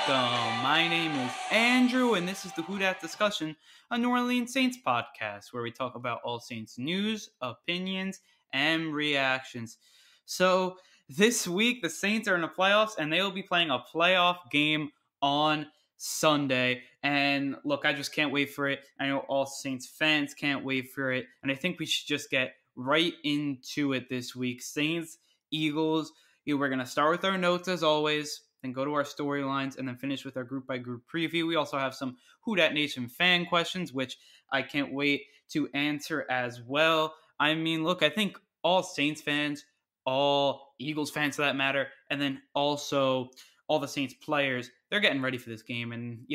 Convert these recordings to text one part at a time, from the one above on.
welcome. My name is Andrew, and this is the Who Dat Discussion, a New Orleans Saints podcast where we talk about all Saints news, opinions, and reactions. So this week, the Saints are in the playoffs, and they will be playing a playoff game on Sunday. And look, I just can't wait for it. I know all Saints fans can't wait for it, and I think we should just get right into it this week. Saints, Eagles. We're going to start with our notes as always, then go to our storylines, and then finish with our group-by-group preview. We also have some Who Dat Nation fan questions, which I can't wait to answer as well. I mean, look, I think all Saints fans, all Eagles fans for that matter, and then also all the Saints players, they're getting ready for this game. And,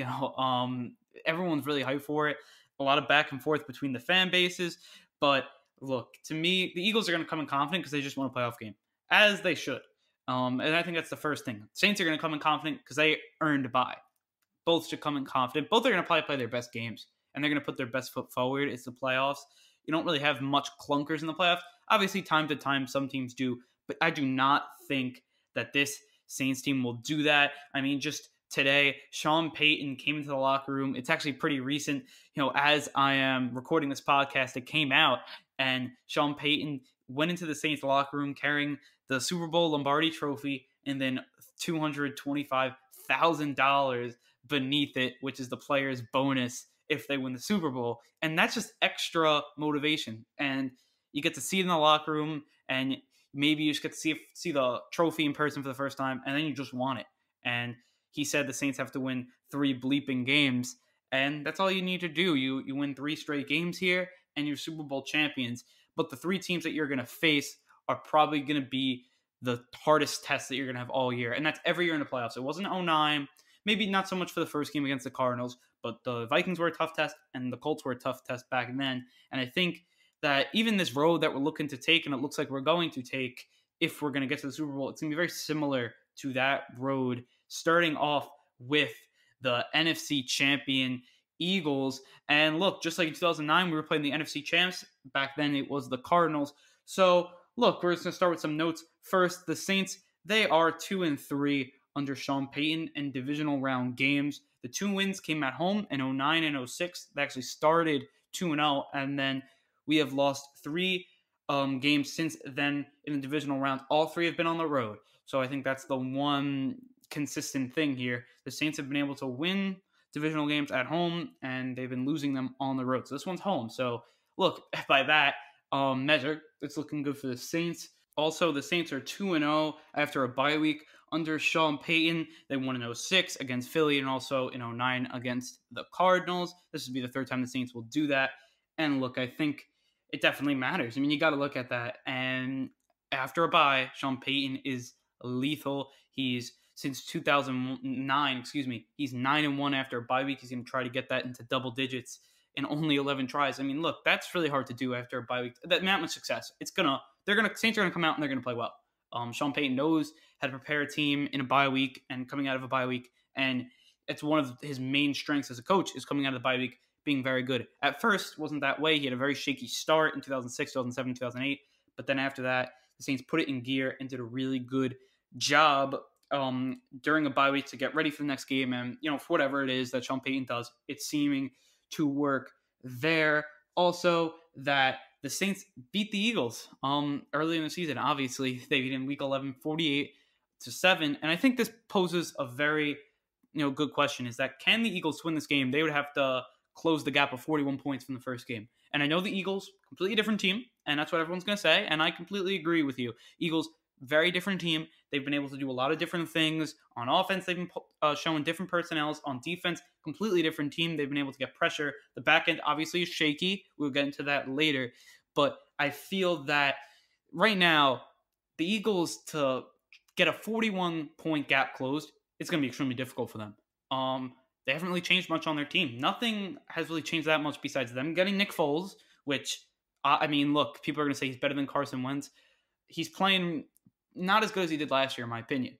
everyone's really hyped for it. A lot of back and forth between the fan bases. But, look, to me, the Eagles are going to come in confident because they just won a playoff game, as they should. And I think that's the first thing. Saints are going to come in confident because they earned a bye. Both should come in confident. Both are going to probably play their best games, and they're going to put their best foot forward. It's the playoffs. You don't really have much clunkers in the playoffs. Obviously, time to time, some teams do, but I do not think that this Saints team will do that. I mean, just today, Sean Payton came into the locker room. It's actually pretty recent. As I am recording this podcast, it came out, and Sean Payton went into the Saints locker room carrying the Super Bowl Lombardi trophy and then $225,000 beneath it, which is the player's bonus if they win the Super Bowl. And that's just extra motivation. And you get to see it in the locker room, and maybe you just get to see the trophy in person for the first time, and then you just want it. And he said the Saints have to win 3 bleeping games, and that's all you need to do. You win 3 straight games here, and you're Super Bowl champions. But the 3 teams that you're going to face are probably going to be the hardest test that you're going to have all year. And that's every year in the playoffs. It wasn't 2009, maybe not so much for the first game against the Cardinals, but the Vikings were a tough test and the Colts were a tough test back then. And I think that even this road that we're looking to take, and it looks like we're going to take, if we're going to get to the Super Bowl, it's going to be very similar to that road, starting off with the NFC champion Eagles. And look, just like in 2009, we were playing the NFC champs. Back then, it was the Cardinals. So look, we're just going to start with some notes. First, the Saints, they are 2-3 under Sean Payton in divisional round games. The 2 wins came at home in 2009 and 2006. They actually started 2-0, and then we have lost 3 games since then in the divisional round. All 3 have been on the road. So I think that's the one consistent thing here. The Saints have been able to win divisional games at home, and they've been losing them on the road. So this one's home. So look, by that measure, it's looking good for the Saints. Also, the Saints are 2-0 after a bye week under Sean Payton. They won in 2006 against Philly and also in 2009 against the Cardinals. This would be the 3rd time the Saints will do that. And look, I think it definitely matters. I mean, you got to look at that. And after a bye, Sean Payton is lethal. He's since 2009, he's 9-1 after a bye week. He's going to try to get that into double digits in only 11 tries. I mean, look, that's really hard to do after a bye week. That amount of success. Saints are going to come out and they're going to play well. Sean Payton knows how to prepare a team in a bye week and coming out of a bye week, and it's one of his main strengths as a coach is coming out of the bye week being very good. At first, wasn't that way. He had a very shaky start in 2006, 2007, 2008, but then after that, the Saints put it in gear and did a really good job during a bye week to get ready for the next game. And, for whatever it is that Sean Payton does, it's seeming to work there. Also, that the Saints beat the Eagles early in the season. Obviously, they beat in Week 11, 48-7. And I think this poses a very, good question: is that can the Eagles win this game? They would have to close the gap of 41 points from the first game. And I know the Eagles, completely different team, and that's what everyone's going to say. And I completely agree with you. Eagles, very different team. They've been able to do a lot of different things. On offense, they've been showing different personnels. On defense, completely different team. They've been able to get pressure. The back end obviously is shaky. We'll get into that later. But I feel that right now, the Eagles, to get a 41-point gap closed, it's going to be extremely difficult for them. They haven't really changed much on their team. Nothing has really changed that much besides them getting Nick Foles, which, look, people are going to say he's better than Carson Wentz. He's playing not as good as he did last year, in my opinion.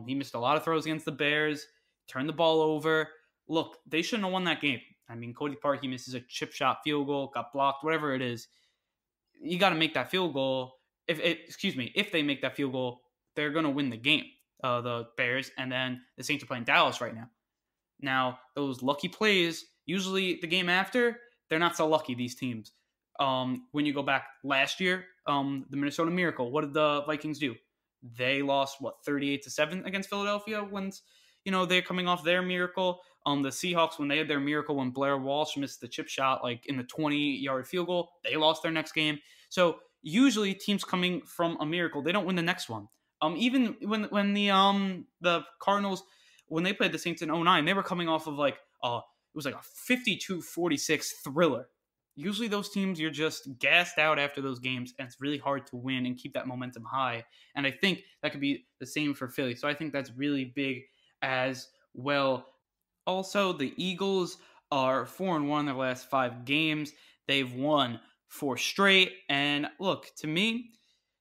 He missed a lot of throws against the Bears, turned the ball over. Look, they shouldn't have won that game. Cody Parkey misses a chip shot field goal, got blocked, whatever it is. You got to make that field goal. If they make that field goal, they're going to win the game. the Bears, and then the Saints are playing Dallas right now. Now, those lucky plays, usually the game after, they're not so lucky, these teams. When you go back last year, the Minnesota Miracle, what did the Vikings do? They lost, 38-7 against Philadelphia when, they're coming off their miracle. The Seahawks, when they had their miracle, when Blair Walsh missed the chip shot, like in the 20-yard field goal, they lost their next game. So usually teams coming from a miracle, they don't win the next one. Even when the Cardinals, when they played the Saints in 2009, they were coming off of it was like a 52-46 thriller. Usually those teams, you're just gassed out after those games, and it's really hard to win and keep that momentum high. And I think that could be the same for Philly. So I think that's really big as well. Also, the Eagles are 4-1 in their last 5 games. They've won 4 straight. And look, to me,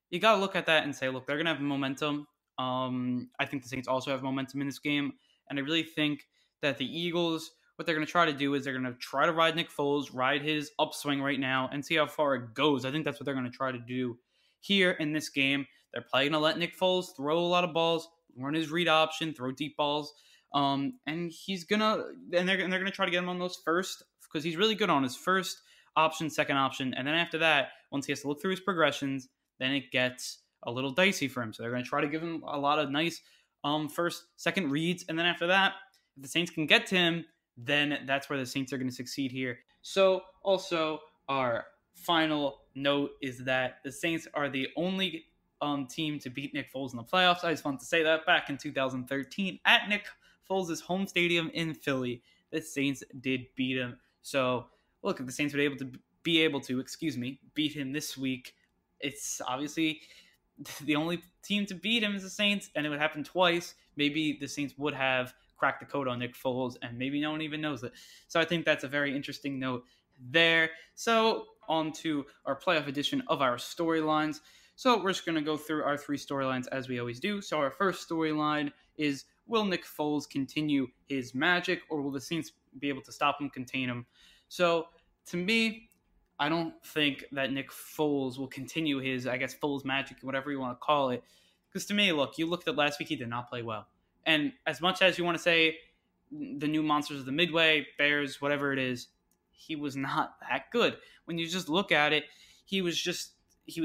you got to look at that and say, look, they're going to have momentum. I think the Saints also have momentum in this game. And I really think that the Eagles, what they're going to try to do is they're going to try to ride Nick Foles, ride his upswing right now, and see how far it goes. I think that's what they're going to try to do here in this game. They're probably going to let Nick Foles throw a lot of balls, run his read option, throw deep balls. And they're gonna try to get him on those first, because he's really good on his first option, second option, and then after that, once he has to look through his progressions, then it gets a little dicey for him. So they're gonna try to give him a lot of nice first, second reads, and then after that, if the Saints can get to him, then that's where the Saints are going to succeed here. So also our final note is that the Saints are the only team to beat Nick Foles in the playoffs. I just wanted to say that back in 2013 at Nick Foles' home stadium in Philly, the Saints did beat him. So look, if the Saints were able to beat him this week, it's obviously the only team to beat him is the Saints, and it would happen twice. Maybe the Saints would have cracked the code on Nick Foles, and maybe no one even knows it. So I think that's a very interesting note there. So on to our playoff edition of our storylines. So we're just going to go through our 3 storylines as we always do. So our first storyline is, will Nick Foles continue his magic, or will the Saints be able to stop him, contain him? So to me, I don't think that Nick Foles will continue his, Foles magic, whatever you want to call it. Because to me, look, you looked at last week, he did not play well. And as much as you want to say the new monsters of the Midway, Bears, whatever it is, he was not that good. When you just look at it, he was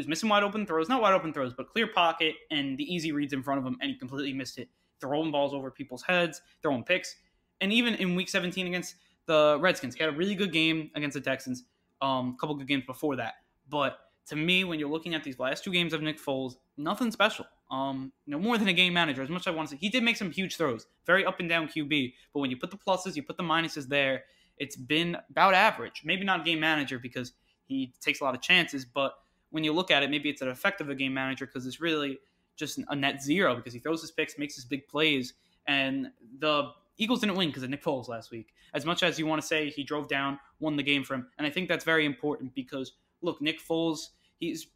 missing wide open throws, not wide open throws, but clear pocket and the easy reads in front of him, and he completely missed it. Throwing balls over people's heads, throwing picks. And even in week 17 against the Redskins, he had a really good game against the Texans, a couple good games before that. But to me, when you're looking at these last 2 games of Nick Foles, nothing special. No more than a game manager. As much as I want to say, he did make some huge throws, very up and down QB. But when you put the pluses, you put the minuses there, it's been about average. Maybe not a game manager because he takes a lot of chances, but when you look at it, maybe it's an effect of a game manager because it's really just a net zero because he throws his picks, makes his big plays, and the Eagles didn't win because of Nick Foles last week. As much as you want to say he drove down, won the game for him, and I think that's very important because, look, Nick Foles, he's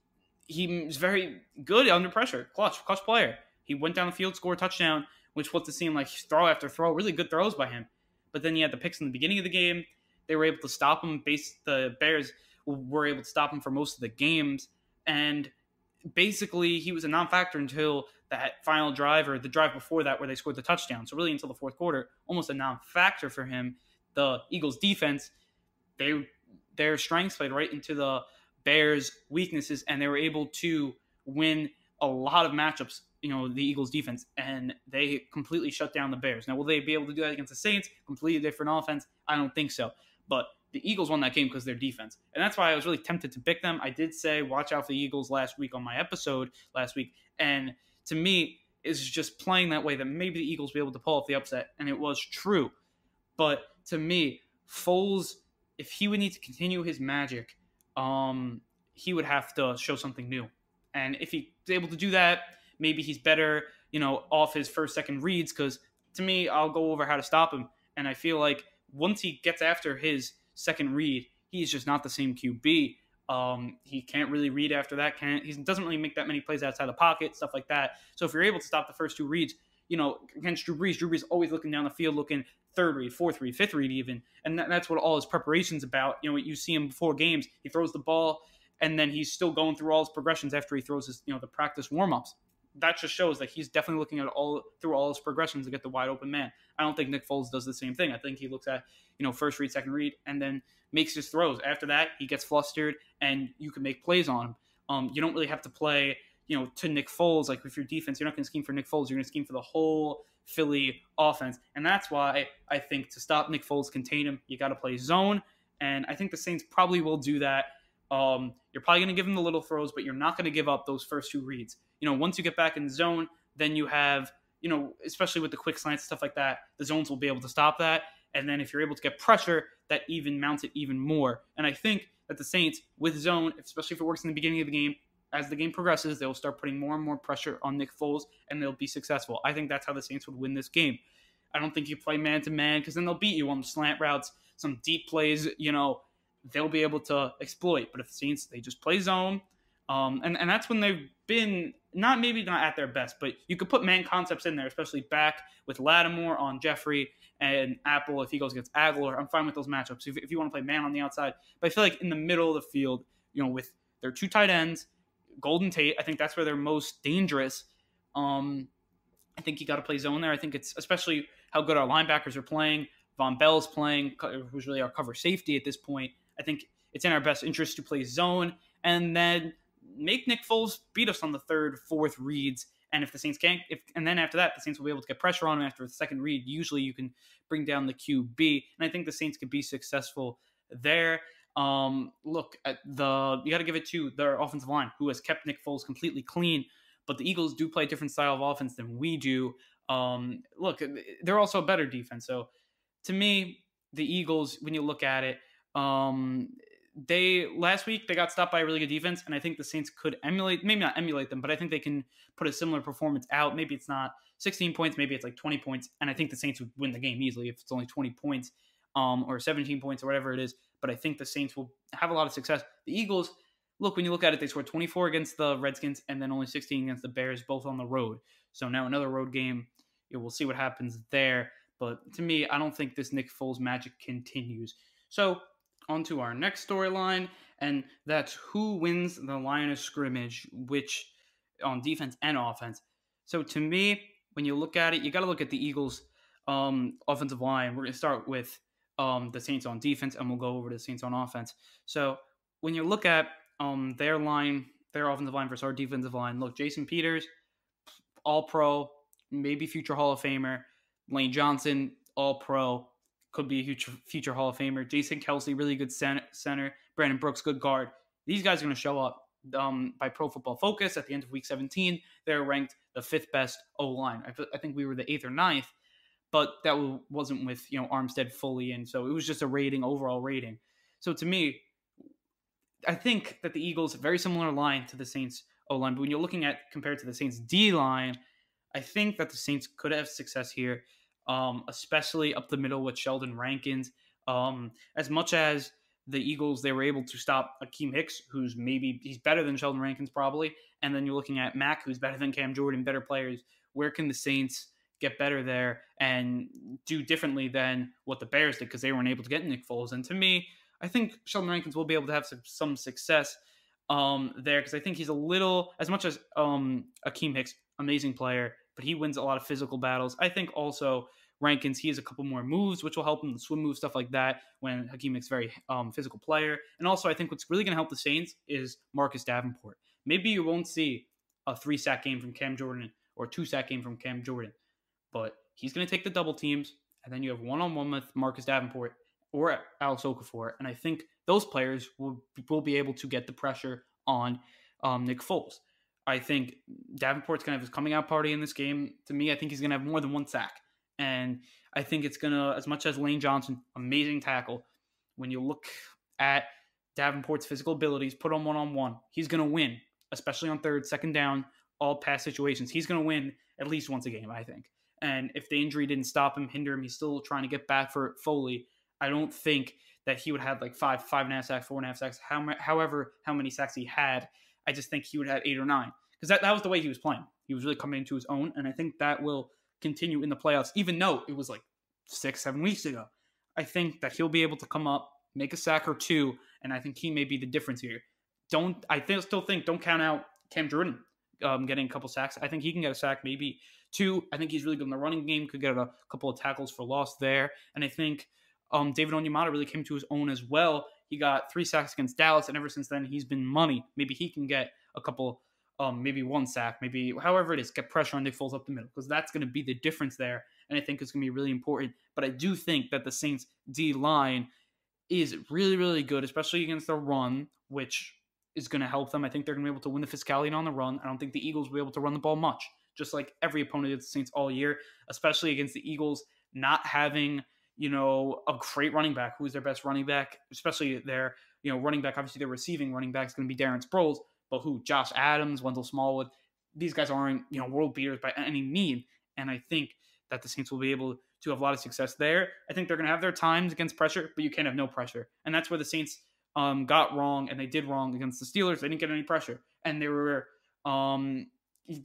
very good under pressure, clutch player. He went down the field, scored a touchdown, which was to seem like throw after throw, really good throws by him. But then he had the picks in the beginning of the game. They were able to stop him. The Bears were able to stop him for most of the games, and basically he was a non-factor until that final drive or the drive before that where they scored the touchdown. So really until the fourth quarter, almost a non-factor for him. The Eagles defense, their strengths played right into the Bears' weaknesses, and they were able to win a lot of matchups, the Eagles defense, and they completely shut down the Bears. Now, will they be able to do that against the Saints? Completely different offense? I don't think so. But the Eagles won that game because of their defense. And that's why I was really tempted to pick them. I did say watch out for the Eagles last week on my episode last week. And to me, it's just playing that way that maybe the Eagles will be able to pull off the upset. And it was true. But to me, Foles, if he would need to continue his magic, he would have to show something new. And if he's able to do that, maybe he's better, off his first, second reads. Because to me, I'll go over how to stop him. And I feel like once he gets after his second read, he's just not the same QB. He can't really read after that. He doesn't really make that many plays outside the pocket, stuff like that. So if you're able to stop the first 2 reads, against Drew Brees always looking down the field, looking third read, fourth read, fifth read even. And that's what all his preparation's about. You see him before games, he throws the ball, and then he's still going through all his progressions after he throws his, the practice warm-ups. that just shows that he's definitely looking at through all his progressions to get the wide open man. I don't think Nick Foles does the same thing. I think he looks at, first read, second read, and then makes his throws. After that, he gets flustered, and you can make plays on him. You don't really have to play, to Nick Foles. Like with your defense, you're not going to scheme for Nick Foles. You're going to scheme for the whole Philly offense. And that's why I think to stop Nick Foles, contain him, you got to play zone. And I think the Saints probably will do that. You're probably going to give him the little throws, but you're not going to give up those first two reads. Once you get back in zone, then you have, especially with the quick slants, stuff like that, the zones will be able to stop that. And then if you're able to get pressure, that even mounts it even more. And I think that the Saints, with zone, especially if it works in the beginning of the game, as the game progresses, they'll start putting more and more pressure on Nick Foles, and they'll be successful. I think that's how the Saints would win this game. I don't think you play man-to-man, because then they'll beat you on the slant routes, some deep plays, they'll be able to exploit. But if the Saints, they just play zone, and that's when they've been maybe not at their best, but you could put man concepts in there, especially back with Lattimore on Jeffrey and Apple if he goes against Aguilar. I'm fine with those matchups if you want to play man on the outside. But I feel like in the middle of the field, with their two tight ends, Golden Tate, I think that's where they're most dangerous. I think you got to play zone there. I think it's especially how good our linebackers are playing. Von Bell's playing, who's really our cover safety at this point. I think it's in our best interest to play zone and then make Nick Foles beat us on the third, fourth reads. And if the Saints can't, and then after that, the Saints will be able to get pressure on him after the second read. Usually you can bring down the QB. And I think the Saints could be successful there. Look, you got to give it to their offensive line, who has kept Nick Foles completely clean. But the Eagles do play a different style of offense than we do. Look, they're also a better defense. So to me, the Eagles, when you look at it, last week they got stopped by a really good defense, and I think the Saints could maybe not emulate them, but I think they can put a similar performance out. Maybe it's not 16 points, maybe it's like 20 points, and I think the Saints would win the game easily if it's only 20 points, or 17 points or whatever it is. But I think the Saints will have a lot of success. The Eagles, look, when you look at it, they scored 24 against the Redskins and then only 16 against the Bears, both on the road. So now another road game. We'll see what happens there. But to me, I don't think this Nick Foles magic continues. So on to our next storyline, and that's who wins the line of scrimmage, which on defense and offense. So to me, when you look at it, you got to look at the Eagles' offensive line. We're going to start with the Saints on defense, and we'll go over to the Saints on offense. So when you look at their offensive line versus our defensive line, look, Jason Peters, all-pro, maybe future Hall of Famer. Lane Johnson, all-pro, could be a future Hall of Famer. Jason Kelsey, really good center. Brandon Brooks, good guard. These guys are going to show up by Pro Football Focus at the end of Week 17. They're ranked the 5th best O-line. I think we were the 8th or 9th, but that wasn't with Armstead fully in. So it was just a overall rating. So to me, I think that the Eagles, very similar line to the Saints O-line, but when you're looking at compared to the Saints D-line, I think that the Saints could have success here, especially up the middle with Sheldon Rankins. As much as the Eagles, they were able to stop Akeem Hicks, he's better than Sheldon Rankins probably, and then you're looking at Mack, who's better than Cam Jordan, better players. Where can the Saints get better there and do differently than what the Bears did, because they weren't able to get Nick Foles? And to me, I think Sheldon Rankins will be able to have some success there, because I think he's a little, as much as Akeem Hicks, amazing player, but he wins a lot of physical battles. I think also Rankins, he has a couple more moves, which will help him, the swim moves, stuff like that, when Hakeem Hicks is a very physical player. And also, I think what's really going to help the Saints is Marcus Davenport. Maybe you won't see a 3-sack game from Cam Jordan or a 2-sack game from Cam Jordan, but he's going to take the double teams, and then you have one-on-one with Marcus Davenport or Alex Okafor, and I think those players will be able to get the pressure on Nick Foles. I think Davenport's going to have his coming out party in this game. To me, I think he's going to have more than 1 sack. And I think it's going to, as much as Lane Johnson, amazing tackle, when you look at Davenport's physical abilities, put on one-on-one, he's going to win, especially on third, second down, all pass situations. He's going to win at least once a game, I think. And if the injury didn't stop him, hinder him, he's still trying to get back for Foley. I don't think that he would have like 5.5 sacks, 4.5 sacks, however how many sacks he had. I just think he would have 8 or 9, because that was the way he was playing. He was really coming into his own, and I think that will continue in the playoffs, even though it was like 6-7 weeks ago. I think that he'll be able to come up, make a sack or 2, and I think he may be the difference here. Don't count out Cam Jordan, getting a couple sacks. I think he can get a sack, maybe two. I think he's really good in the running game. Could get a couple of tackles for loss there. And I think David Onyemata really came to his own as well. He got 3 sacks against Dallas, and ever since then he's been money. Maybe he can get a couple, maybe 1 sack, maybe however it is, get pressure on Nick Foles up the middle, because that's going to be the difference there. And I think it's going to be really important. But I do think that the Saints D line is really, really good, especially against the run, which is going to help them. I think they're going to be able to win the physicality on the run. I don't think the Eagles will be able to run the ball much, just like every opponent against the Saints all year, especially against the Eagles not having, a great running back. Who is their best running back? Especially their, running back. Obviously, their receiving running back is going to be Darren Sproles, but who? Josh Adams, Wendell Smallwood. These guys aren't, world beaters by any means. And I think that the Saints will be able to have a lot of success there. I think they're going to have their times against pressure, but you can't have no pressure. And that's where the Saints got wrong, and they did wrong against the Steelers. They didn't get any pressure, and they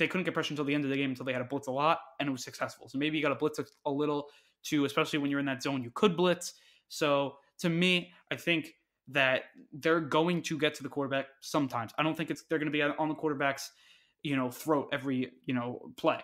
couldn't get pressure until the end of the game, until they had to blitz a lot, and it was successful. So maybe you got to blitz a little too, especially when you're in that zone. You could blitz. So to me, I think that they're going to get to the quarterback sometimes. I don't think they're going to be on the quarterback's throat every play.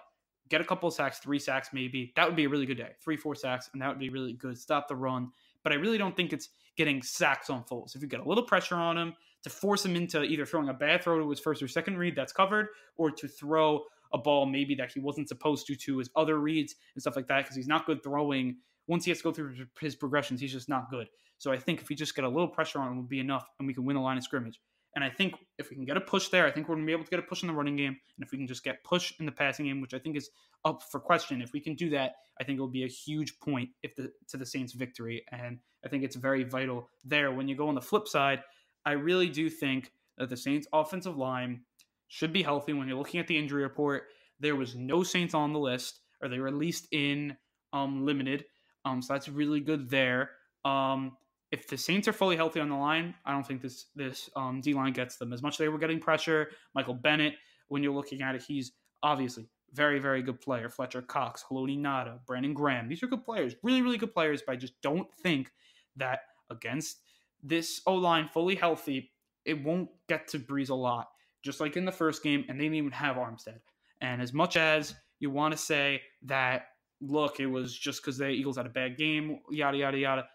Get a couple of sacks, 3 sacks maybe. That would be a really good day. 3-4 sacks, and that would be really good. Stop the run. But I really don't think it's getting sacks on Foles. If you get a little pressure on him to force him into either throwing a bad throw to his first or second read that's covered, or to throw a ball maybe that he wasn't supposed to his other reads and stuff like that, because he's not good throwing. Once he has to go through his progressions, he's just not good. So I think if we just get a little pressure on him, it will be enough, and we can win the line of scrimmage. And I think if we can get a push there, I think we're going to be able to get a push in the running game. And if we can just get push in the passing game, which I think is up for question, if we can do that, I think it will be a huge point to the Saints' victory. And I think it's very vital there. When you go on the flip side, I really do think that the Saints' offensive line should be healthy. When you're looking at the injury report, there was no Saints on the list, or they were at least in limited. So that's really good there. If the Saints are fully healthy on the line, I don't think this D-line gets them. As much as they were getting pressure, Michael Bennett, when you're looking at it, he's obviously very, very good player. Fletcher Cox, Haloti Ngata, Brandon Graham. These are good players, really, really good players, but I just don't think that against this O-line fully healthy, it won't get to Breeze a lot, just like in the first game, and they didn't even have Armstead. And as much as you want to say that, look, it was just because the Eagles had a bad game, yada, yada, yada,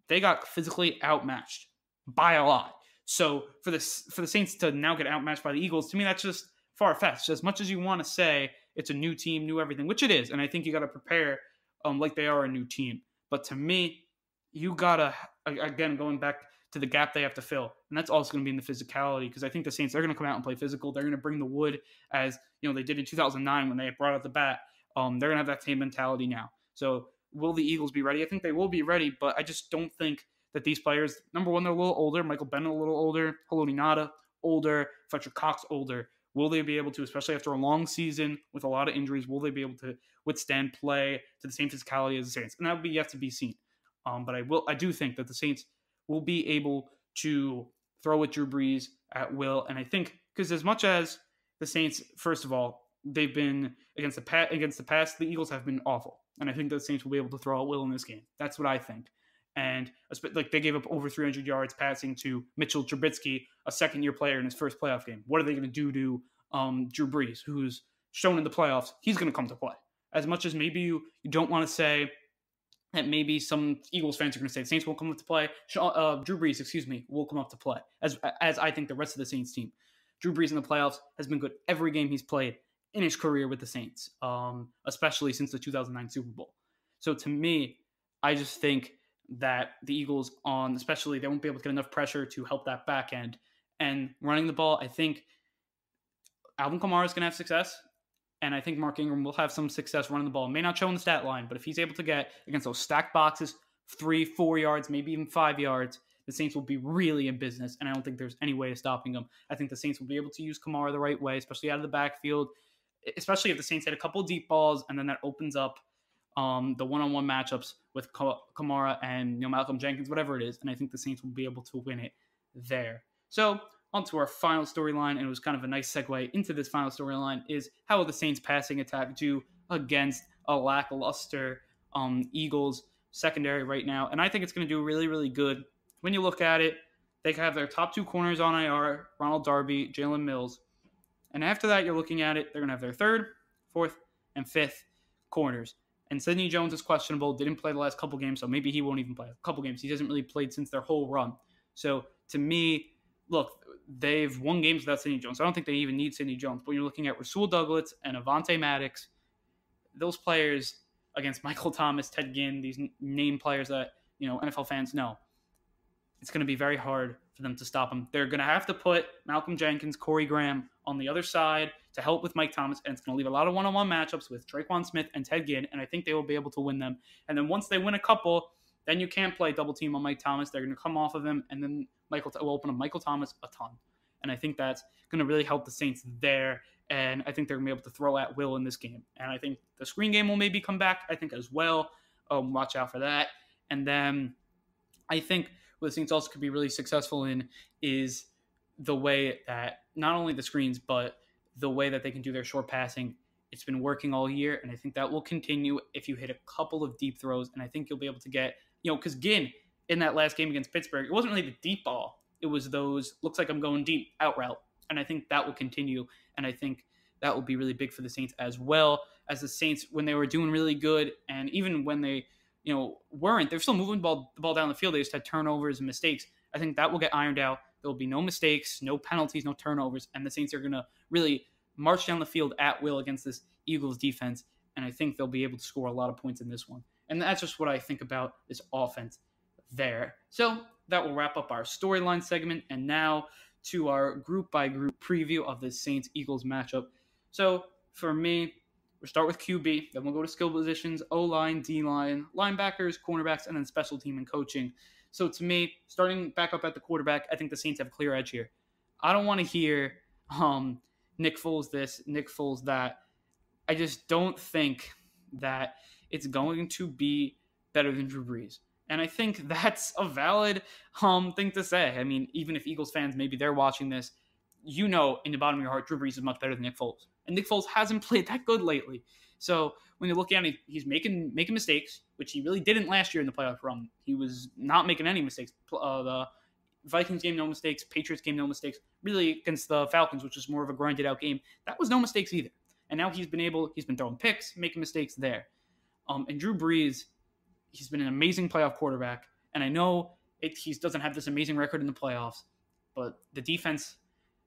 they got physically outmatched by a lot. So for the Saints to now get outmatched by the Eagles, to me, that's just far-fetched. As much as you want to say it's a new team, new everything, which it is, and I think you got to prepare like they are a new team. But to me, you got to, again, going back to the gap they have to fill, and that's also going to be in the physicality, because I think the Saints, they're going to come out and play physical. They're going to bring the wood, as they did in 2009 when they brought out the bat. They're going to have that same mentality now. So will the Eagles be ready? I think they will be ready, but I just don't think that these players, number one, they're a little older. Michael Bennett a little older. Haloti Ngata older. Fletcher Cox older. Will they be able to, especially after a long season with a lot of injuries, will they be able to withstand play to the same physicality as the Saints? And that would be yet to be seen. But I do think that the Saints will be able to throw at Drew Brees at will. And I think, because as much as the Saints, first of all, they've been against the pass, the Eagles have been awful. And I think the Saints will be able to throw at will in this game. That's what I think. And like, they gave up over 300 yards passing to Mitchell Trubisky, a second-year player in his first playoff game. What are they going to do to Drew Brees, who's shown in the playoffs he's going to come to play? As much as maybe you don't want to say that maybe some Eagles fans are going to say the Saints won't come up to play, Drew Brees, will come up to play, as I think the rest of the Saints team. Drew Brees in the playoffs has been good every game he's played in his career with the Saints, especially since the 2009 Super Bowl. So to me, I just think that the Eagles, especially, they won't be able to get enough pressure to help that back end. And running the ball, I think Alvin Kamara is going to have success, and I think Mark Ingram will have some success running the ball. It may not show in the stat line, but if he's able to get against those stacked boxes, 3-4 yards, maybe even 5 yards, the Saints will be really in business, and I don't think there's any way of stopping them. I think the Saints will be able to use Kamara the right way, especially out of the backfield, especially if the Saints hit a couple deep balls, and then that opens up the one-on-one matchups with Kamara and Malcolm Jenkins, whatever it is, and I think the Saints will be able to win it there. So on to our final storyline, and it was kind of a nice segue into this final storyline, is how will the Saints passing attack do against a lackluster Eagles secondary right now? And I think it's going to do really, really good. When you look at it, they have their top 2 corners on IR, Ronald Darby, Jalen Mills. And after that, you're looking at it, they're going to have their third, fourth, and fifth corners. And Sidney Jones is questionable, didn't play the last couple games, so maybe he won't even play a couple games. He hasn't really played since their whole run. So to me, look, they've won games without Sidney Jones. I don't think they even need Sidney Jones. But when you're looking at Rasul Douglas and Avonte Maddox, those players against Michael Thomas, Ted Ginn, these name players that NFL fans know, it's going to be very hard for them to stop them. They're going to have to put Malcolm Jenkins, Corey Graham on the other side to help with Mike Thomas, and it's going to leave a lot of one-on-one matchups with Traquan Smith and Ted Ginn, and I think they will be able to win them. And then once they win a couple, then you can't play double team on Mike Thomas. They're going to come off of him, and then Michael will open up Michael Thomas a ton. And I think that's going to really help the Saints there, and I think they're going to be able to throw at will in this game. And I think the screen game will maybe come back, I think, as well. Watch out for that. And then I think what the Saints also could be really successful in is the way that not only the screens, but the way that they can do their short passing. It's been working all year, and I think that will continue if you hit a couple of deep throws, and I think you'll be able to get, because Ginn, in that last game against Pittsburgh, it wasn't really the deep ball. It was those, looks like I'm going deep, out route, and I think that will continue, and I think that will be really big for the Saints as well, as the Saints, when they were doing really good, and even when they weren't. They're still moving the ball down the field. They just had turnovers and mistakes. I think that will get ironed out. There will be no mistakes, no penalties, no turnovers, and the Saints are going to really march down the field at will against this Eagles defense, and I think they'll be able to score a lot of points in this one. And that's just what I think about this offense there. So that will wrap up our storyline segment, and now to our group-by-group preview of the Saints-Eagles matchup. So for me, we'll start with QB, then we'll go to skill positions, O-line, D-line, linebackers, cornerbacks, and then special team and coaching. So to me, starting back up at the quarterback, I think the Saints have a clear edge here. I don't want to hear Nick Foles this, Nick Foles that. I just don't think that it's going to be better than Drew Brees. And I think that's a valid thing to say. I mean, even if Eagles fans, maybe they're watching this, in the bottom of your heart, Drew Brees is much better than Nick Foles. And Nick Foles hasn't played that good lately. So when you look at it, he's making mistakes, which he really didn't last year in the playoff run. He was not making any mistakes. The Vikings game, no mistakes. Patriots game, no mistakes. Really, against the Falcons, which was more of a grinded out game, that was no mistakes either. And now he's been throwing picks, making mistakes there. And Drew Brees, he's been an amazing playoff quarterback. And I know he doesn't have this amazing record in the playoffs, but the defense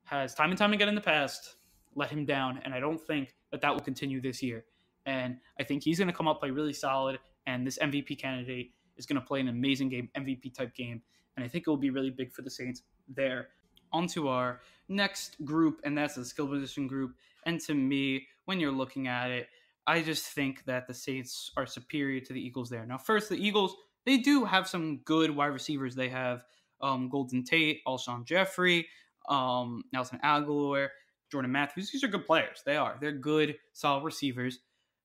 has time and time again in the past let him down, and I don't think that will continue this year. And I think he's going to come up, play really solid, and this MVP candidate is going to play an amazing game, MVP-type game, and I think it will be really big for the Saints there. On to our next group, and that's the skill position group. And to me, when you're looking at it, I just think that the Saints are superior to the Eagles there. Now, first, the Eagles, they do have some good wide receivers. They have Golden Tate, Alshon Jeffrey, Nelson Aguilar, Jordan Matthews. These are good players. They are. They're good, solid receivers,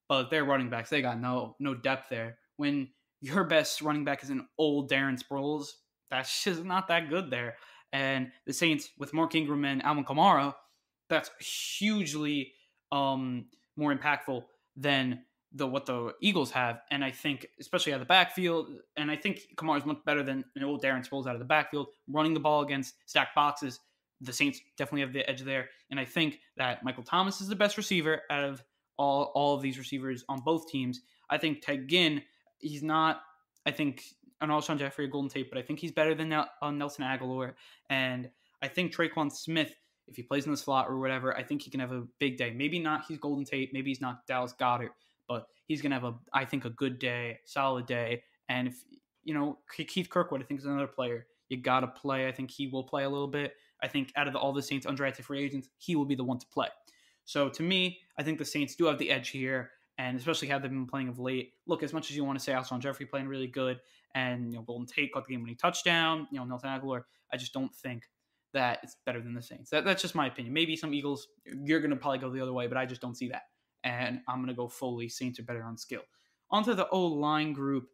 but they're running backs. They got no depth there. When your best running back is an old Darren Sproles, that's just not that good there. And the Saints, with Mark Ingram and Alvin Kamara, that's hugely more impactful than what the Eagles have. And I think, especially out of the backfield, and I think Kamara is much better than an old Darren Sproles out of the backfield, running the ball against stacked boxes. The Saints definitely have the edge there. And I think that Michael Thomas is the best receiver out of all of these receivers on both teams. I think Ted Ginn, he's not, I think, an Alshon Jeffrey or Golden Tate, but I think he's better than Nelson Aguilar. And I think Traquan Smith, if he plays in the slot or whatever, I think he can have a big day. Maybe not he's Golden Tate, maybe he's not Dallas Goedert, but he's going to have I think a good day, solid day. And if, Keith Kirkwood, I think is another player you got to play. I think he will play a little bit. I think out of all the Saints undrafted free agents, he will be the one to play. So to me, I think the Saints do have the edge here, and especially how they've been playing of late. Look, as much as you want to say Alshon Jeffrey playing really good, and Golden Tate caught the game-winning touchdown, Nelson Aguilar, I just don't think that it's better than the Saints. That's just my opinion. Maybe some Eagles, you're going to probably go the other way, but I just don't see that. And I'm going to go fully Saints are better on skill. Onto the O-line group,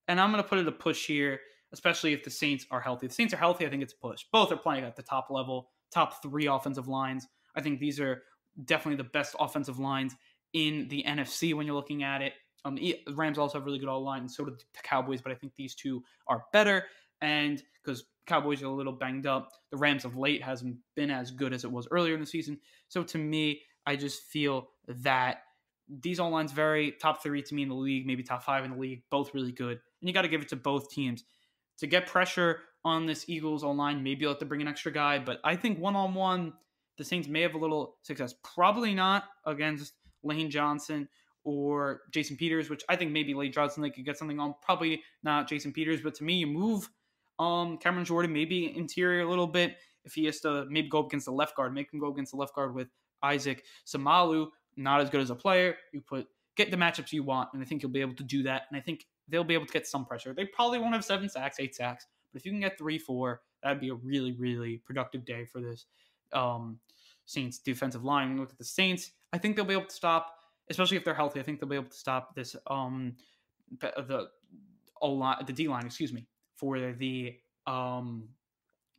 and I'm going to put it a push here, especially if the Saints are healthy. If the Saints are healthy, I think it's a push. Both are playing at the top level, top three offensive lines. I think these are definitely the best offensive lines in the NFC when you're looking at it. The Rams also have really good O-line, and so do the Cowboys, but I think these two are better. And because Cowboys are a little banged up. The Rams of late hasn't been as good as it was earlier in the season. So to me, I just feel that these O-lines very top 3 to me in the league, maybe top 5 in the league, both really good. And you got to give it to both teams. To get pressure on this Eagles O-line, maybe you'll have to bring an extra guy, but I think one-on-one, the Saints may have a little success. Probably not against Lane Johnson or Jason Peters, which I think maybe Lane Johnson they could get something on. Probably not Jason Peters, but to me, you move Cameron Jordan maybe interior a little bit. If he has to maybe go up against the left guard, make him go against the left guard with Isaac Samalu, not as good as a player. You get the matchups you want, and I think you'll be able to do that. And I think they'll be able to get some pressure. They probably won't have 7 sacks, 8 sacks, but if you can get 3, 4, that'd be a really, really productive day for this Saints defensive line. When you look at the Saints, I think they'll be able to stop, especially if they're healthy. I think they'll be able to stop this the D line, for the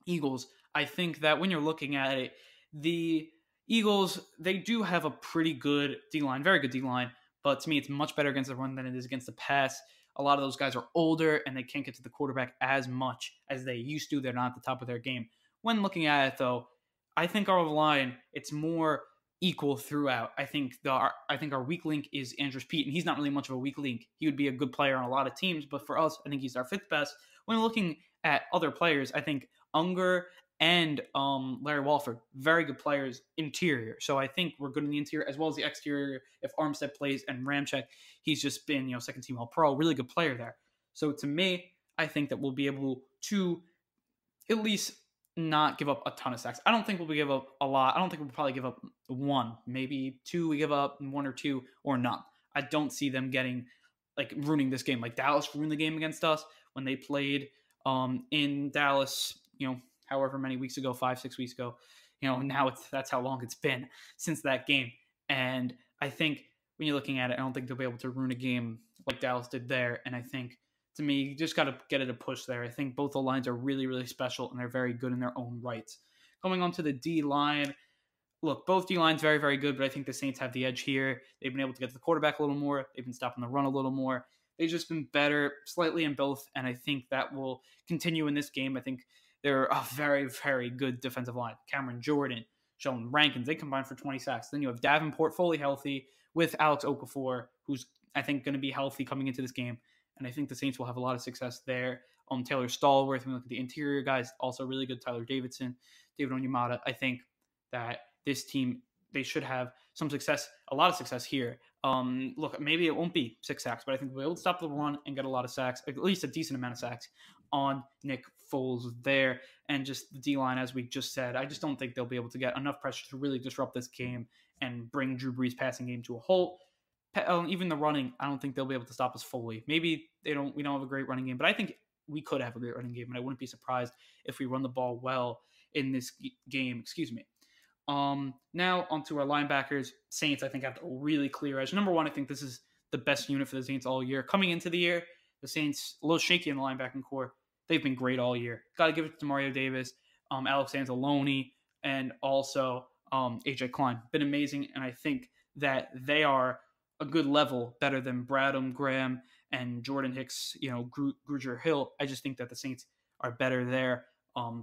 Eagles. I think that when you're looking at it, the Eagles, they do have a pretty good D-line, very good D-line, but to me, it's much better against the run than it is against the pass. A lot of those guys are older, and they can't get to the quarterback as much as they used to. They're not at the top of their game. When looking at it, though, I think our line, it's more equal throughout. I think our weak link is Andrews Pete, and he's not really much of a weak link. He would be a good player on a lot of teams, but for us, I think he's our 5th best. When looking at other players, I think Unger and Larry Walford, very good players interior. So I think we're good in the interior as well as the exterior. If Armstead plays and Ramczyk, he's just been, second team All-Pro, really good player there. So to me, I think that we'll be able to at least not give up a ton of sacks. I don't think we'll give up a lot. I don't think we'll probably give up 1, maybe 2 we give up, 1 or 2 or none. I don't see them getting, ruining this game. Like Dallas ruined the game against us when they played in Dallas, however many weeks ago, 5, 6 weeks ago. Now that's how long it's been since that game. And I think when you're looking at it, I don't think they'll be able to ruin a game like Dallas did there. And I think, to me, you just got to get it a push there. I think both the lines are really, really special, and they're very good in their own rights. Going on to the D-line, look, both D-lines very, very good, but I think the Saints have the edge here. They've been able to get to the quarterback a little more. They've been stopping the run a little more. They've just been better slightly in both, and I think that will continue in this game. I think they're a very, very good defensive line. Cameron Jordan, Sheldon Rankins, they combined for 20 sacks. Then you have Davenport fully healthy with Alex Okafor, who's, I think, going to be healthy coming into this game. And I think the Saints will have a lot of success there. Taylor Stallworth, when we look at the interior guys, also really good. Tyler Davidson, David Onyemata. I think that this team, they should have some success, a lot of success here. Look, maybe it won't be 6 sacks, but I think we'll be able to stop the run and get a lot of sacks, at least a decent amount of sacks on Nick Foles there. And just the D-line, as we just said, I just don't think they'll be able to get enough pressure to really disrupt this game and bring Drew Brees' passing game to a halt. Even the running, I don't think they'll be able to stop us fully. Maybe we don't have a great running game, but I think we could have a great running game, and I wouldn't be surprised if we run the ball well in this game. Now onto our linebackers. Saints, I think, have a really clear edge. Number 1, I think this is the best unit for the Saints all year. Coming into the year, the Saints, a little shaky in the linebacking core. They've been great all year. Got to give it to Mario Davis, Alex Anzalone, and also AJ Klein. Been amazing, and I think that they are a good level better than Bradham, Graham, and Jordan Hicks, Grugier Hill. I just think that the Saints are better there.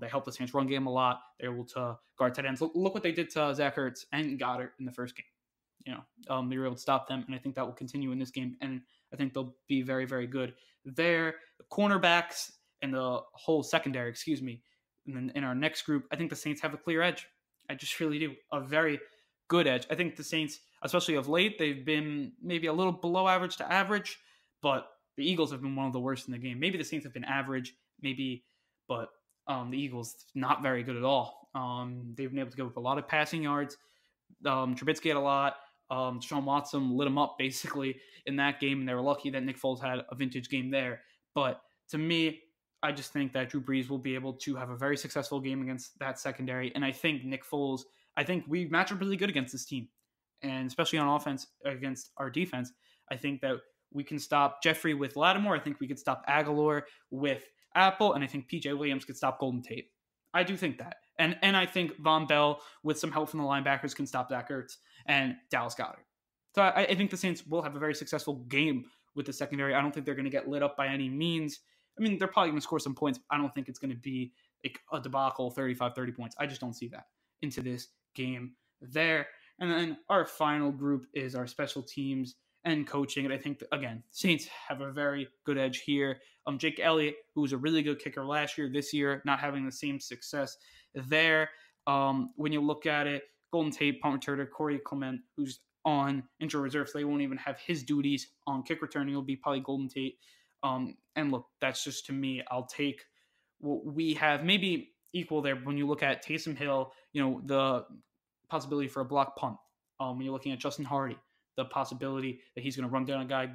They help the Saints run game a lot. They're able to guard tight ends. Look what they did to Zach Ertz and Goddard in the first game. They were able to stop them, and I think that will continue in this game, and I think they'll be very, very good there. The cornerbacks and the whole secondary, and then in our next group, I think the Saints have a clear edge. I just really do. A very good edge. I think the Saints, especially of late, they've been maybe a little below average to average, but the Eagles have been one of the worst in the game. Maybe the Saints have been average, but the Eagles, not very good at all. They've been able to give up a lot of passing yards. Trubisky had a lot. Deshaun Watson lit them up basically in that game, and they were lucky that Nick Foles had a vintage game there. But to me, I just think that Drew Brees will be able to have a very successful game against that secondary. And I think Nick Foles, I think we match up really good against this team. And especially on offense against our defense, I think that we can stop Jeffrey with Lattimore. I think we could stop Aguilar with Apple. And I think PJ Williams could stop Golden Tate. I do think that. And I think Von Bell, with some help from the linebackers, can stop Zach Ertz and Dallas Goedert. So I think the Saints will have a very successful game with the secondary. I don't think they're going to get lit up by any means. I mean, they're probably going to score some points, but I don't think it's going to be like a debacle, 35, 30 points. I just don't see that into this game there. And then our final group is our special teams and coaching. And I think, again, Saints have a very good edge here. Jake Elliott, who was a really good kicker last year, this year, not having the same success there. When you look at it, Golden Tate, punt returner, Corey Clement, who's on injury reserve, so they won't even have his duties on kick returning. It'll be probably Golden Tate. And look, that's just, to me, I'll take what we have, maybe equal there. When you look at Taysom Hill, the possibility for a block punt. When you're looking at Justin Hardy, the possibility that he's going to run down a guy,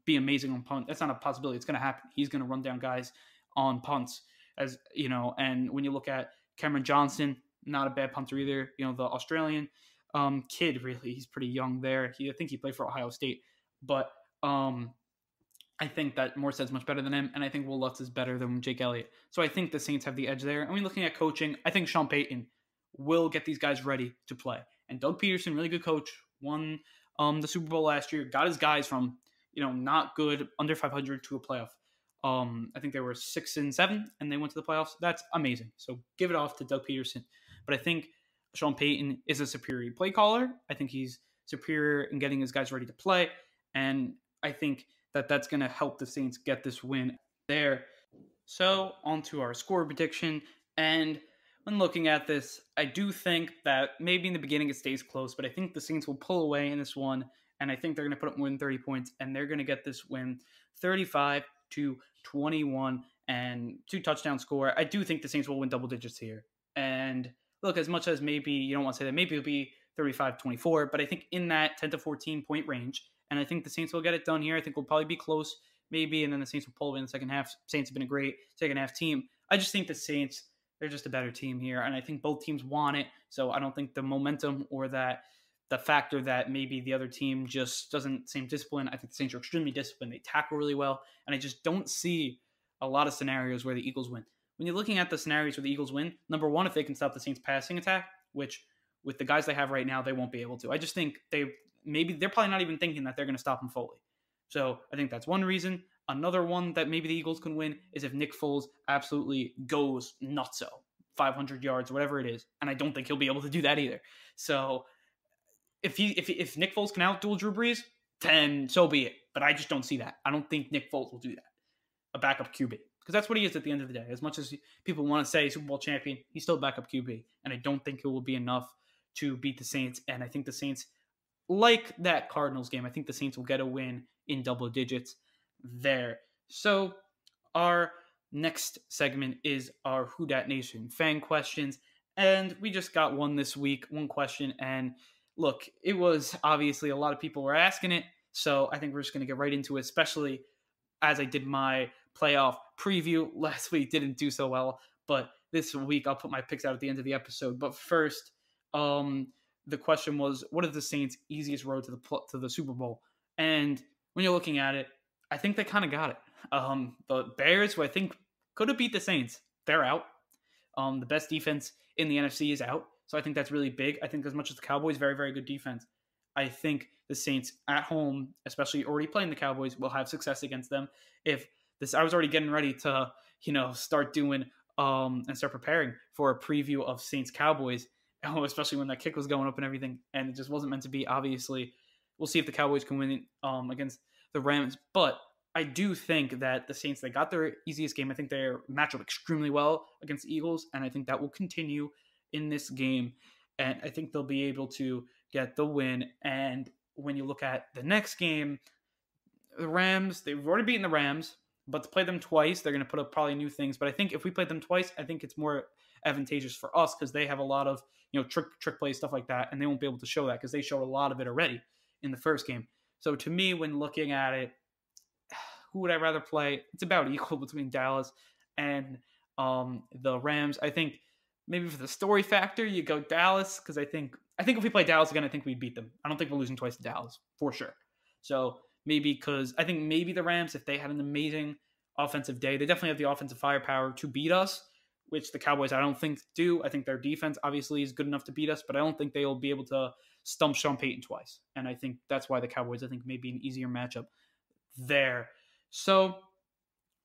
be amazing on punt. That's not a possibility. It's going to happen. He's going to run down guys on punts, as you know. And when you look at Cameron Johnson, not a bad punter either. The Australian kid, really, he's pretty young there. I think he played for Ohio State, but I think that Morstead's much better than him, and I think Will Lutz is better than Jake Elliott. So I think the Saints have the edge there. And when looking at coaching, I think Sean Payton will get these guys ready to play. And Doug Peterson, really good coach, won the Super Bowl last year, got his guys from not good, under 500 to a playoff. I think they were 6-7, and they went to the playoffs. That's amazing. So give it off to Doug Peterson. But I think Sean Payton is a superior play caller. I think he's superior in getting his guys ready to play. And I think that that's going to help the Saints get this win there. So on to our score prediction. And when looking at this, I do think that maybe in the beginning it stays close, but I think the Saints will pull away in this one. And I think they're going to put up more than 30 points, and they're going to get this win 35-21 and 2-touchdown score. I do think the Saints will win double digits here. And look, as much as maybe you don't want to say that, maybe it'll be 35-24, but I think in that 10 to 14 point range. And I think the Saints will get it done here. I think we'll probably be close, maybe, and then the Saints will pull away in the second half. Saints have been a great second half team. I just think the Saints, they're just a better team here, and I think both teams want it. So I don't think the momentum or the factor that maybe the other team just doesn't seem disciplined. I think the Saints are extremely disciplined. They tackle really well, and I just don't see a lot of scenarios where the Eagles win. When you're looking at the scenarios where the Eagles win, number one, if they can stop the Saints' passing attack, which with the guys they have right now, they won't be able to. I just think they're probably not even thinking that they're going to stop them fully. So I think that's one reason. Another one that maybe the Eagles can win is if Nick Foles absolutely goes nutso, 500 yards, whatever it is. And I don't think he'll be able to do that either. So if Nick Foles can outduel Drew Brees, then so be it. But I just don't see that. I don't think Nick Foles will do that. A backup QB. Because that's what he is at the end of the day. As much as people want to say Super Bowl champion, he's still a backup QB. And I don't think it will be enough to beat the Saints. And I think the Saints, like that Cardinals game, I think the Saints will get a win in double digits there. So our next segment is our Who Dat Nation fan questions. And we just got one this week, one question. And look, it was obviously a lot of people were asking it. So I think we're just going to get right into it, especially as I did my playoff preview last week. Didn't do so well, but this week I'll put my picks out at the end of the episode. But first, the question was, what is the Saints' easiest road to the Super Bowl? And when you're looking at it, I think they kind of got it. The Bears, who I think could have beat the Saints, they're out. The best defense in the NFC is out. So I think that's really big. I think as much as the Cowboys, very, very good defense. I think the Saints at home, especially already playing the Cowboys, will have success against them. I was already getting ready to, start doing and start preparing for a preview of Saints Cowboys, especially when that kick was going up and everything. And it just wasn't meant to be. Obviously, we'll see if the Cowboys can win against the Rams. But I do think that the Saints, they got their easiest game. I think they match up extremely well against the Eagles, and I think that will continue in this game. And I think they'll be able to get the win. And when you look at the next game, the Rams, they've already beaten the Rams, but to play them twice, they're going to put up probably new things. But I think if we play them twice, I think it's more advantageous for us because they have a lot of trick plays, stuff like that, and they won't be able to show that because they showed a lot of it already in the first game. So to me, when looking at it, who would I rather play? It's about equal between Dallas and the Rams. I think maybe for the story factor, you go Dallas because I think if we play Dallas again, I think we'd beat them. I don't think we're losing twice to Dallas for sure. So maybe because I think maybe the Rams, if they had an amazing offensive day, they definitely have the offensive firepower to beat us, which the Cowboys I don't think do. I think their defense obviously is good enough to beat us, but I don't think they will be able to stump Sean Payton twice. And I think that's why the Cowboys, I think, may be an easier matchup there. So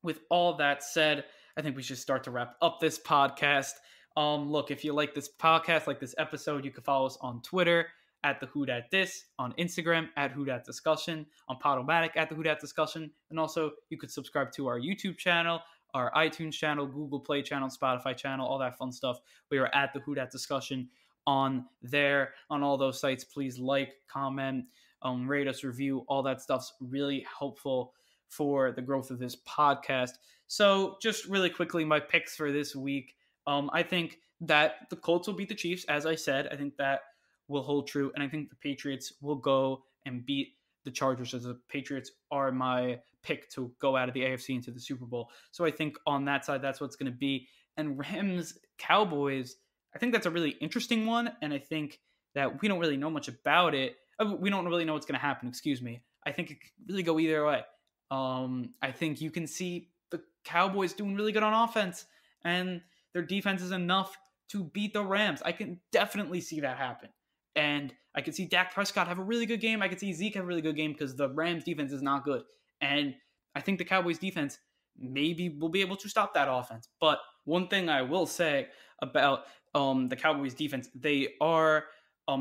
with all that said, I think we should start to wrap up this podcast. Look, if you like this podcast, like this episode, you can follow us on Twitter at the Who Dat Dis, on Instagram at Who Dat Discussion, on Podomatic at the Who Dat Discussion, and also you could subscribe to our YouTube channel, our iTunes channel, Google Play channel, Spotify channel, all that fun stuff. We are at the Who Dat Discussion on there, on all those sites. Please like, comment, rate us, review. All that stuff's really helpful for the growth of this podcast. So just really quickly, my picks for this week. I think that the Colts will beat the Chiefs, as I said. I think that will hold true, and I think the Patriots will go and beat the Chargers, as the Patriots are my pick to go out of the AFC into the Super Bowl. So I think on that side, that's what's going to be. And Rams-Cowboys, I think that's a really interesting one, and I think that we don't really know much about it. We don't really know what's going to happen, excuse me. I think it could really go either way. I think you can see the Cowboys doing really good on offense, and their defense is enough to beat the Rams. I can definitely see that happen. And I could see Dak Prescott have a really good game. I could see Zeke have a really good game because the Rams defense is not good. And I think the Cowboys defense maybe will be able to stop that offense. But one thing I will say about the Cowboys defense, they are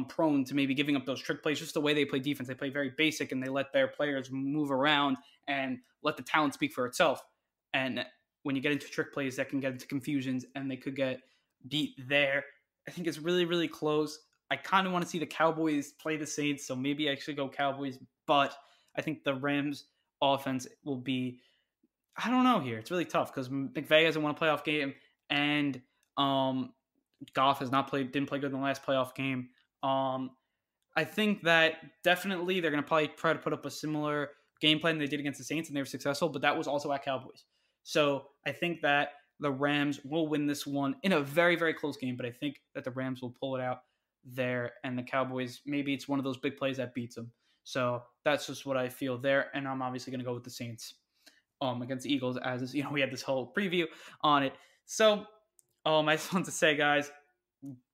prone to maybe giving up those trick plays. Just the way they play defense, they play very basic, and they let their players move around and let the talent speak for itself. And when you get into trick plays, that can get into confusions, and they could get beat there. I think it's really, really close. I kind of want to see the Cowboys play the Saints, so maybe I should go Cowboys. But I think the Rams offense will be, I don't know here. It's really tough because McVay hasn't won a playoff game, and Goff has didn't play good in the last playoff game. I think that definitely they're going to probably try to put up a similar game plan they did against the Saints, and they were successful, but that was also at Cowboys. So I think that the Rams will win this one in a very, very close game, but I think that the Rams will pull it out there, and the Cowboys, maybe it's one of those big plays that beats them. So that's just what I feel there, and I'm obviously going to go with the Saints against the Eagles, as we had this whole preview on it. So I just want to say, guys,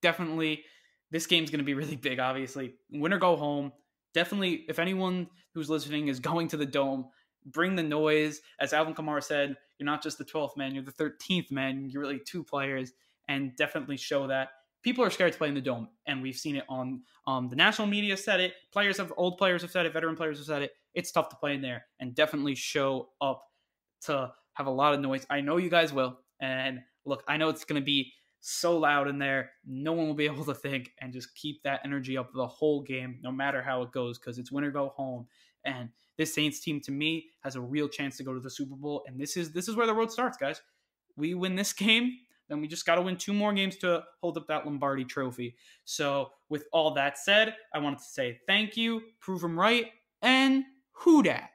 definitely this game's going to be really big, obviously. Win or go home. Definitely, if anyone who's listening is going to the Dome, bring the noise. As Alvin Kamara said, you're not just the 12th man, you're the 13th man. You're really two players, and definitely show that. People are scared to play in the Dome, and we've seen it on the national media said it. Old players have said it. Veteran players have said it. It's tough to play in there, and definitely show up to have a lot of noise. I know you guys will, and look, I know it's going to be so loud in there. No one will be able to think, and just keep that energy up the whole game, no matter how it goes, because it's win or go home. And this Saints team, to me, has a real chance to go to the Super Bowl, and this is where the road starts, guys. We win this game, then we just got to win 2 more games to hold up that Lombardi trophy. So with all that said, I wanted to say thank you, prove them right, and who dat?